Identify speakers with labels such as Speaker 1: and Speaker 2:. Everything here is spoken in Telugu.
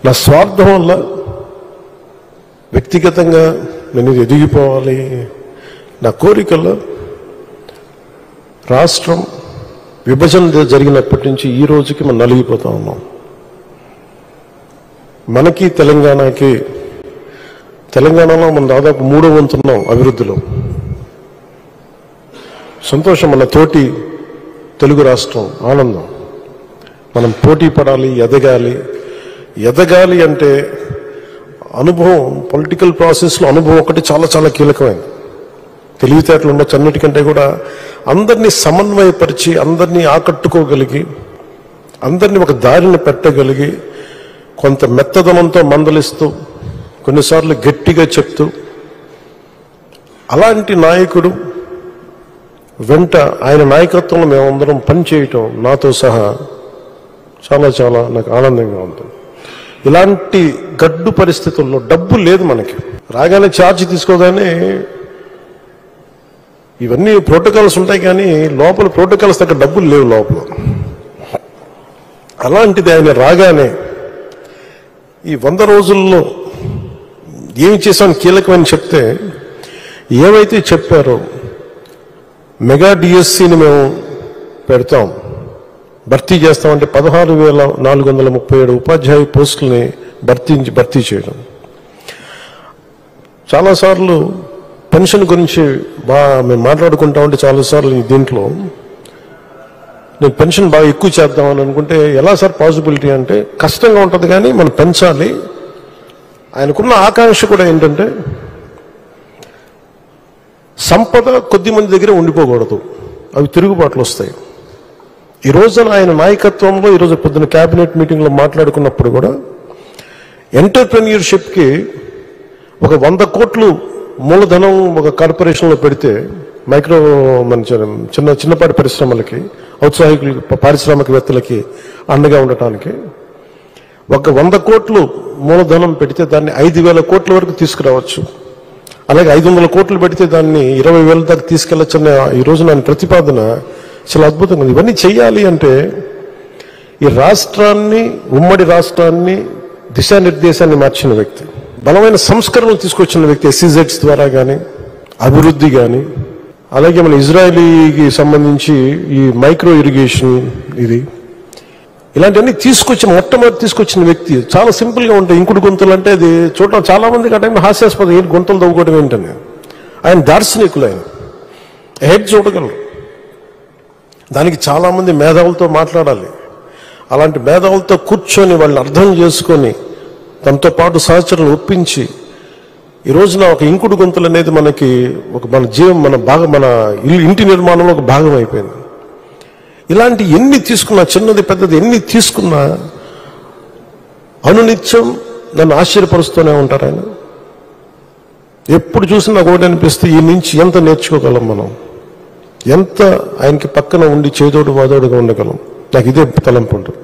Speaker 1: నా స్వార్థం వల్ల వ్యక్తిగతంగా నేను ఎదిగిపోవాలి, నా కోరికల్లో రాష్ట్రం విభజన జరిగినప్పటి నుంచి ఈ రోజుకి మనం నలిగిపోతా ఉన్నాం. మనకి తెలంగాణలో మనం దాదాపు 3వ వంతున్నాం అభివృద్ధిలో. సంతోషం, మన తోటి తెలుగు రాష్ట్రం ఆనందం. మనం పోటీ పడాలి, ఎదగాలి అంటే అనుభవం, పొలిటికల్ ప్రాసెస్లో అనుభవం ఒకటి చాలా చాలా కీలకమైంది. తెలివితేటలు ఉండొచ్చు, అన్నిటికంటే కూడా అందరినీ సమన్వయపరిచి, అందరినీ ఆకట్టుకోగలిగి, అందరినీ ఒక దారిని పెట్టగలిగి, కొంత మెత్తదనంతో మందలిస్తూ, కొన్నిసార్లు గట్టిగా చెప్తూ, అలాంటి నాయకుడు వెంట ఆయన నాయకత్వంలో మేమందరం పనిచేయటం నాతో సహా చాలా చాలా నాకు ఆనందంగా ఉంటుంది. ఇలాంటి గడ్డు పరిస్థితుల్లో డబ్బు లేదు మనకి. రాగానే ఛార్జ్ తీసుకోగానే ఇవన్నీ ప్రోటోకాల్స్ ఉంటాయి, కానీ లోపల ప్రోటోకాల్స్ దగ్గర డబ్బులు లేవు లోపల. అలాంటిది ఆయన రాగానే ఈ 100 రోజుల్లో ఏమి చేశాను కీలకమని చెప్తే, ఏమైతే చెప్పారో మెగా డిఎస్సిని మేము పెడతాం, భర్తీ చేస్తామంటే 16,437 ఉపాధ్యాయ పోస్టులని భర్తీ చేయడం. చాలాసార్లు పెన్షన్ గురించి మేము మాట్లాడుకుంటా ఉంటే చాలాసార్లు దీంట్లో నేను పెన్షన్ బాగా ఎక్కువ చేద్దామని అనుకుంటే, ఎలా సార్ పాసిబిలిటీ అంటే కష్టంగా ఉంటుంది, కానీ మనం పెంచాలి. ఆయనకున్న ఆకాంక్ష కూడా ఏంటంటే సంపద కొద్ది మంది దగ్గర ఉండిపోకూడదు, అవి తిరుగుబాట్లు వస్తాయి. ఈ రోజున ఆయన నాయకత్వంలో ఈరోజు పొద్దున క్యాబినెట్ మీటింగ్లో మాట్లాడుకున్నప్పుడు కూడా ఎంటర్ప్రెన్యూర్షిప్కి ఒక 100 కోట్లు మూలధనం ఒక కార్పొరేషన్లో పెడితే, మైక్రో చిన్నపాటి పరిశ్రమలకి, ఔత్సాహికులకి, పారిశ్రామికవేత్తలకి అండగా ఉండటానికి ఒక 100 కోట్లు మూలధనం పెడితే దాన్ని 5,000 కోట్ల వరకు తీసుకురావచ్చు. అలాగే 500 కోట్లు పెడితే దాన్ని 20,000 దాకా తీసుకెళ్లొచ్చన్న ఈ రోజు నా ప్రతిపాదన చాలా అద్భుతంగా ఉంది. ఇవన్నీ చెయ్యాలి అంటే ఈ రాష్ట్రాన్ని, ఉమ్మడి రాష్ట్రాన్ని దిశానిర్దేశాన్ని మార్చిన వ్యక్తి, బలమైన సంస్కరణలు తీసుకొచ్చిన వ్యక్తి, SEZs ద్వారా కానీ, అభివృద్ధి కానీ, అలాగే మన ఇజ్రాయలీకి సంబంధించి ఈ మైక్రో ఇరిగేషన్, ఇలాంటివన్నీ మొట్టమొదటి తీసుకొచ్చిన వ్యక్తి. చాలా సింపుల్గా ఉంటాయి. ఇంకుడు గొంతులు అంటే అది చూడటం చాలా మందికి ఆ టైంలో హాస్యాస్పదం, ఏంటి గొంతులు తవ్వుకోవడం ఏంటని. ఆయన దార్శనికులు, ఆయన హెడ్ చూడగలరు. దానికి చాలామంది మేధావులతో మాట్లాడాలి. అలాంటి మేధావులతో కూర్చొని వాళ్ళని అర్థం చేసుకొని తనతో పాటు సహచరులను ఒప్పించి ఈ రోజున ఒక ఇంకుడు గొంతులు అనేది మనకి మన ఇంటి నిర్మాణంలో ఒక భాగం అయిపోయింది. ఇలాంటి ఎన్ని తీసుకున్నా, చిన్నది పెద్దది ఎన్ని తీసుకున్నా అనునిత్యం నన్ను ఆశ్చర్యపరుస్తూనే ఉంటారు ఆయన. ఎప్పుడు చూసినా నాకు ఒకటి అనిపిస్తే, ఈ నుంచి ఎంత నేర్చుకోగలం మనం, ఎంత ఆయనకి పక్కన ఉండి చేదోడు వాదోడుగా ఉండగలం. నాకు ఇదే తలంపు ఉంటుంది.